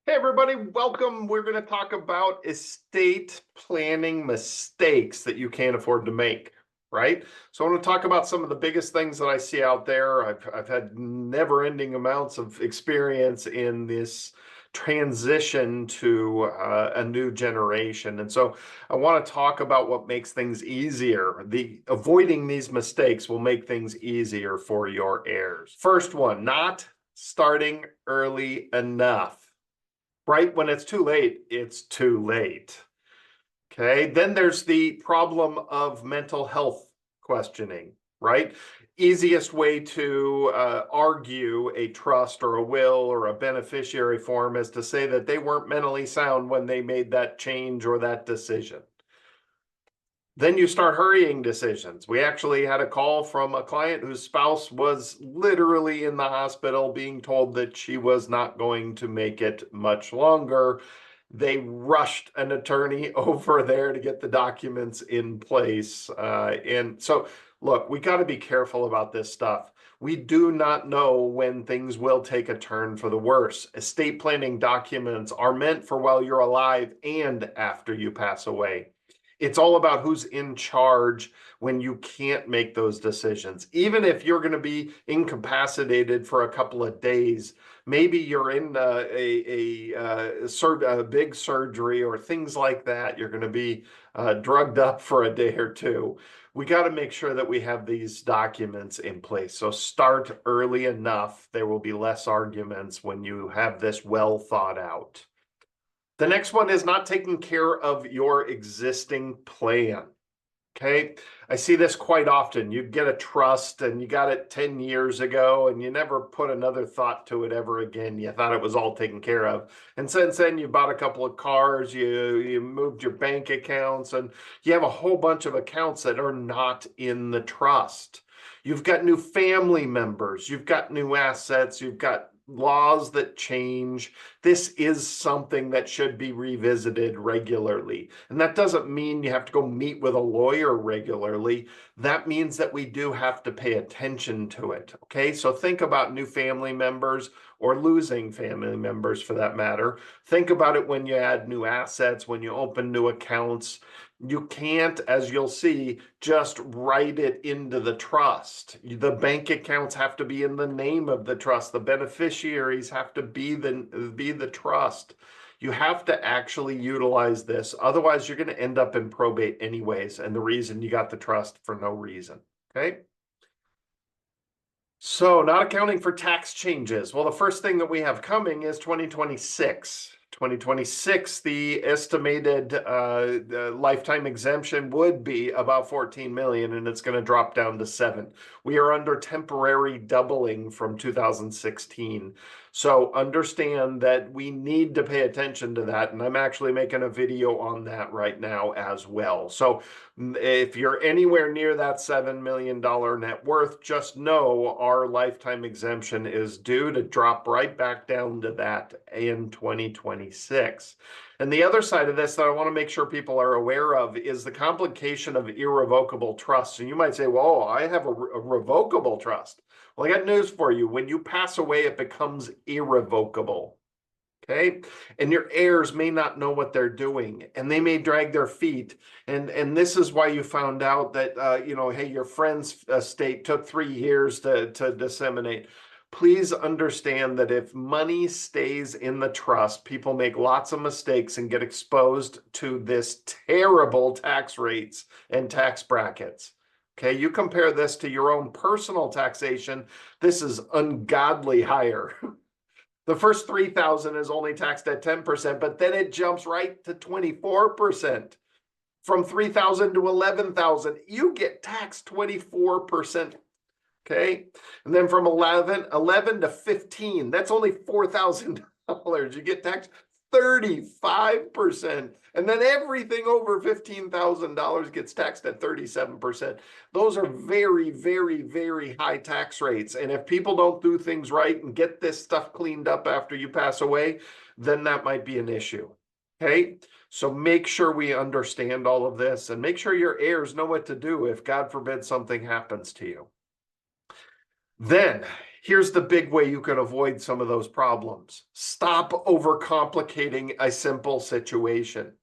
Hey everybody, welcome. We're going to talk about estate planning mistakes that you can't afford to make, right? So I want to talk about some of the biggest things that I see out there. I've had never-ending amounts of experience in this transition to a new generation. And so I want to talk about what makes things easier. Avoiding these mistakes will make things easier for your heirs. First one, not starting early enough. Right when it's too late, it's too late. Okay, then there's the problem of mental health questioning, right? Easiest way to argue a trust or a will or a beneficiary form is to say that they weren't mentally sound when they made that change or that decision. Then you start hurrying decisions. We actually had a call from a client whose spouse was literally in the hospital being told that she was not going to make it much longer. They rushed an attorney over there to get the documents in place. And so, look, we got to be careful about this stuff. We do not know when things will take a turn for the worse. Estate planning documents are meant for while you're alive and after you pass away. It's all about who's in charge when you can't make those decisions. Even if you're going to be incapacitated for a couple of days, maybe you're in a big surgery or things like that. You're going to be drugged up for a day or two. We got to make sure that we have these documents in place. So start early enough. There will be less arguments when you have this well thought out. The next one is not taking care of your existing plan. Okay, I see this quite often. You get a trust and you got it 10 years ago and you never put another thought to it ever again. You thought it was all taken care of. And since then, you bought a couple of cars, you moved your bank accounts, and you have a whole bunch of accounts that are not in the trust. You've got new family members, you've got new assets, you've got laws that change. This is something that should be revisited regularly. And that doesn't mean you have to go meet with a lawyer regularly. That means that we do have to pay attention to it. Okay, so think about new family members or losing family members for that matter. Think about it when you add new assets, when you open new accounts. You can't, as you'll see, just write it into the trust. The bank accounts have to be in the name of the trust. The beneficiaries have to be the trust. You have to actually utilize this. Otherwise, you're going to end up in probate anyways. And the reason you got the trust for no reason. Okay. So not accounting for tax changes. Well, the first thing that we have coming is 2026. 2026, the estimated lifetime exemption would be about 14 million, and it's going to drop down to 7. We are under temporary doubling from 2016. So understand that we need to pay attention to that, and I'm actually making a video on that right now as well. So if you're anywhere near that $7 million net worth, just know our lifetime exemption is due to drop right back down to that in 2026. And the other side of this that I want to make sure people are aware of is the complication of irrevocable trusts. And you might say, well, I have a revocable trust. Well, I got news for you. When you pass away, it becomes irrevocable. Okay, and your heirs may not know what they're doing, and they may drag their feet. And this is why you found out that hey, your friend's estate took 3 years to disseminate. Please understand that if money stays in the trust, people make lots of mistakes and get exposed to this terrible tax rates and tax brackets. Okay, you compare this to your own personal taxation, this is ungodly higher. The first 3,000 is only taxed at 10%, but then it jumps right to 24%. From 3,000 to 11,000, you get taxed 24%. Okay, and then from 11 to 15, that's only $4,000. You get taxed 35%. And then everything over $15,000 gets taxed at 37%. Those are very, very, very high tax rates. And if people don't do things right and get this stuff cleaned up after you pass away, then that might be an issue. Okay, so make sure we understand all of this and make sure your heirs know what to do if, God forbid, something happens to you. Then Here's the big way you can avoid some of those problems. Stop overcomplicating a simple situation.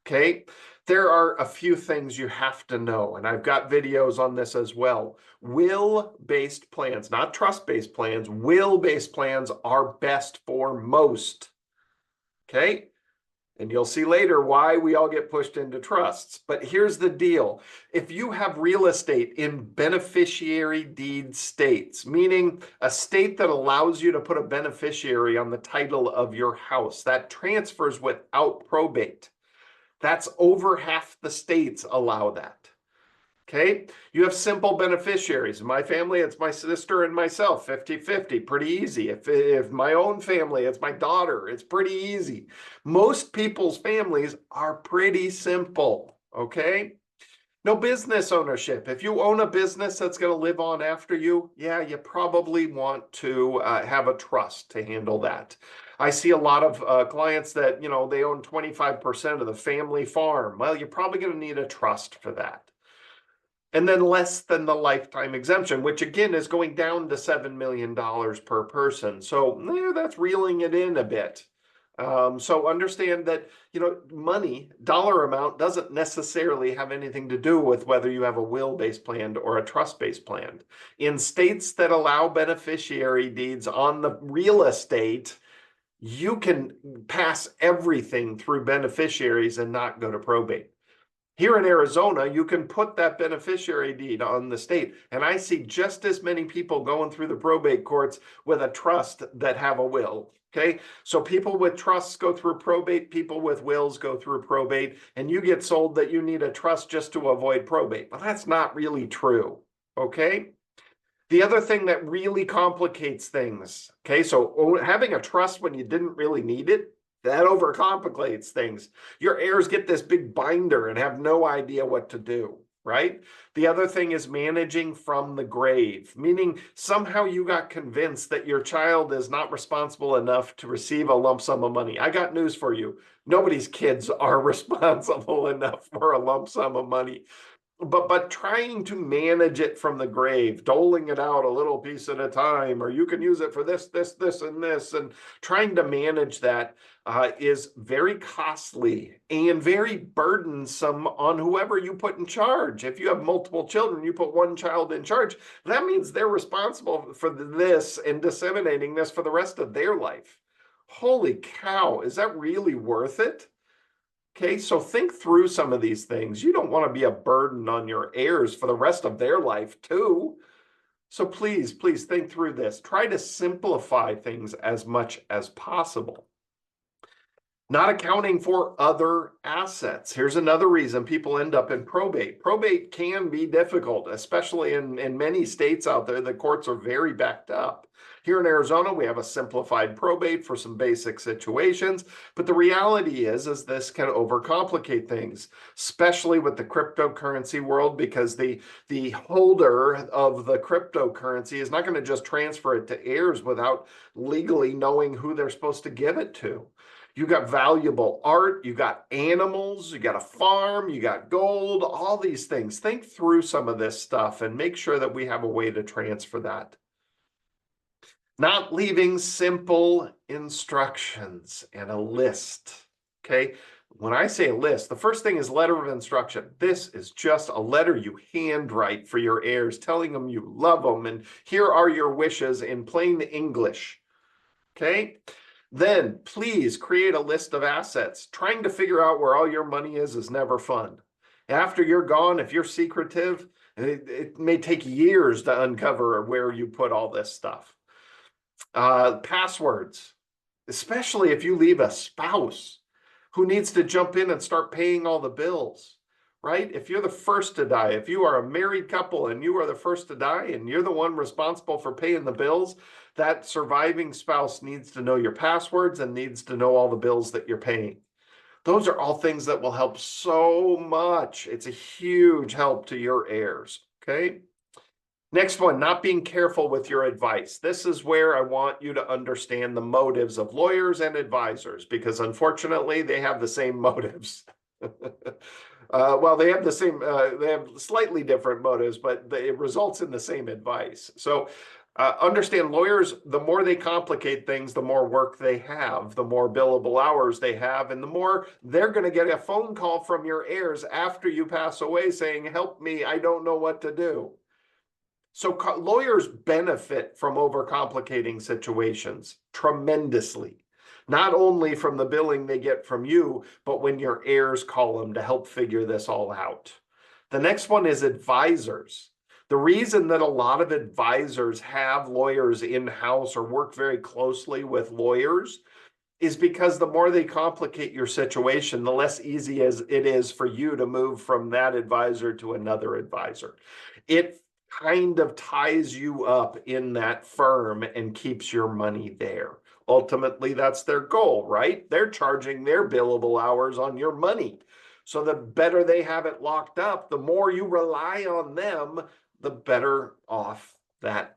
Okay? There are a few things you have to know, and I've got videos on this as well. Will-based plans, not trust-based plans, will-based plans are best for most. Okay? And you'll see later why we all get pushed into trusts. But here's the deal. If you have real estate in beneficiary deed states, meaning a state that allows you to put a beneficiary on the title of your house, that transfers without probate. That's over half the states allow that. Okay, you have simple beneficiaries. In my family, it's my sister and myself, 50-50, pretty easy. If my own family, it's my daughter, it's pretty easy. Most people's families are pretty simple, okay? No business ownership. If you own a business that's going to live on after you, yeah, you probably want to have a trust to handle that. I see a lot of clients that, they own 25% of the family farm. Well, you're probably going to need a trust for that. And then less than the lifetime exemption, which again is going down to $7 million per person. So that's reeling it in a bit. So understand that, money, dollar amount doesn't necessarily have anything to do with whether you have a will-based plan or a trust-based plan. In states that allow beneficiary deeds on the real estate, you can pass everything through beneficiaries and not go to probate. Here in Arizona, you can put that beneficiary deed on the state. And I see just as many people going through the probate courts with a trust that have a will. Okay, so people with trusts go through probate, people with wills go through probate, and you get sold that you need a trust just to avoid probate. But that's not really true. Okay. The other thing that really complicates things, okay, so having a trust when you didn't really need it, that overcomplicates things. Your heirs get this big binder and have no idea what to do, right? The other thing is managing from the grave, meaning somehow you got convinced that your child is not responsible enough to receive a lump sum of money. I got news for you. Nobody's kids are responsible enough for a lump sum of money. But trying to manage it from the grave, doling it out a little piece at a time, or you can use it for this, this, this, and this, and trying to manage that is very costly and very burdensome on whoever you put in charge. If you have multiple children, you put one child in charge, that means they're responsible for this and disseminating this for the rest of their life. Holy cow, is that really worth it? Okay, so think through some of these things. You don't want to be a burden on your heirs for the rest of their life too. So please think through this. Try to simplify things as much as possible. Not accounting for other assets. Here's another reason people end up in probate. Probate can be difficult, especially in many states out there. The courts are very backed up. Here in Arizona, we have a simplified probate for some basic situations, but the reality is this can overcomplicate things, especially with the cryptocurrency world, because the holder of the cryptocurrency is not going to just transfer it to heirs without legally knowing who they're supposed to give it to. You got valuable art, you got animals, you got a farm, you got gold, all these things. Think through some of this stuff and make sure that we have a way to transfer that. Not leaving simple instructions and a list, okay? When I say a list, the first thing is letter of instruction. This is just a letter you handwrite for your heirs, telling them you love them, and here are your wishes in plain English, okay? Then please create a list of assets. Trying to figure out where all your money is never fun. After you're gone, if you're secretive, it may take years to uncover where you put all this stuff. Passwords, especially if you leave a spouse who needs to jump in and start paying all the bills, right? If you're the first to die, if you are a married couple and you are the first to die and you're the one responsible for paying the bills, that surviving spouse needs to know your passwords and needs to know all the bills that you're paying. Those are all things that will help so much. It's a huge help to your heirs, okay? Next one, not being careful with your advice. This is where I want you to understand the motives of lawyers and advisors, because unfortunately they have the same motives. Well, they have the same, they have slightly different motives, but it results in the same advice. So Understand lawyers, the more they complicate things, the more work they have, the more billable hours they have, and the more they're going to get a phone call from your heirs after you pass away saying, help me, I don't know what to do. So lawyers benefit from overcomplicating situations tremendously, not only from the billing they get from you, but when your heirs call them to help figure this all out. The next one is advisors. The reason that a lot of advisors have lawyers in-house or work very closely with lawyers is because the more they complicate your situation, the less easy as it is for you to move from that advisor to another advisor. It kind of ties you up in that firm and keeps your money there. Ultimately, that's their goal, right? They're charging their billable hours on your money. So the better they have it locked up, the more you rely on them, the better off that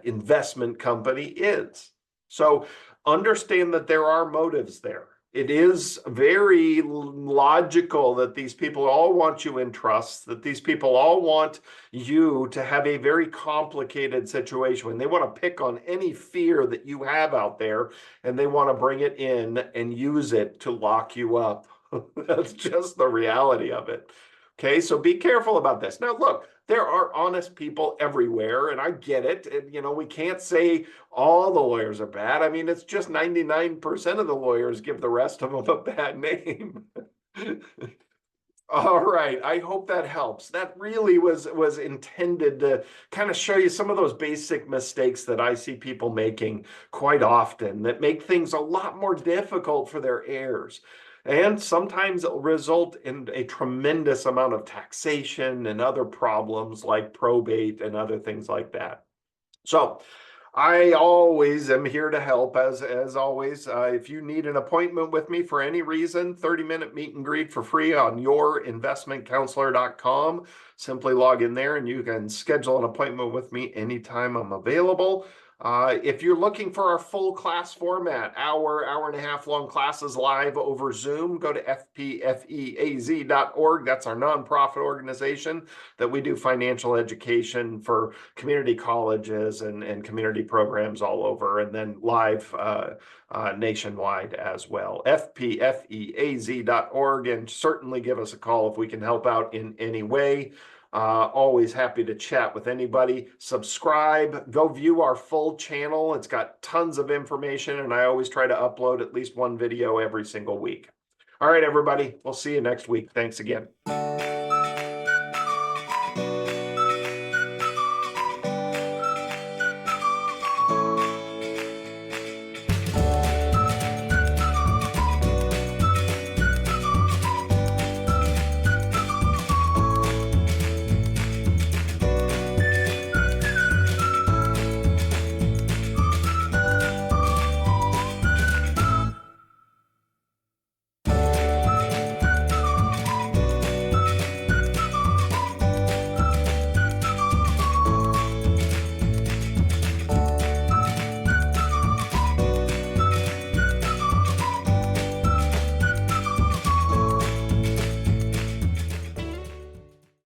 investment company is. So understand that there are motives there. It is very logical that these people all want you in trust, that these people all want you to have a very complicated situation. And they want to pick on any fear that you have out there, and they want to bring it in and use it to lock you up. That's just the reality of it. Okay, so be careful about this. Now, look, there are honest people everywhere, and I get it. And, we can't say all the lawyers are bad. I mean, it's just 99% of the lawyers give the rest of them a bad name. All right, I hope that helps. That really was intended to kind of show you some of those basic mistakes that I see people making quite often that make things a lot more difficult for their heirs. And sometimes it'll result in a tremendous amount of taxation and other problems like probate and other things like that. So I always am here to help, as always. If you need an appointment with me for any reason, 30-minute meet and greet for free on yourinvestmentcounselor.com. Simply log in there and you can schedule an appointment with me anytime I'm available. If you're looking for our full class format, hour and a half long classes live over Zoom, go to fpfeaz.org. That's our nonprofit organization that we do financial education for community colleges and community programs all over, and then live nationwide as well. fpfeaz.org, and certainly give us a call if we can help out in any way. Always happy to chat with anybody. Subscribe, go view our full channel. It's got tons of information, and I always try to upload at least one video every single week. All right, everybody, we'll see you next week. Thanks again.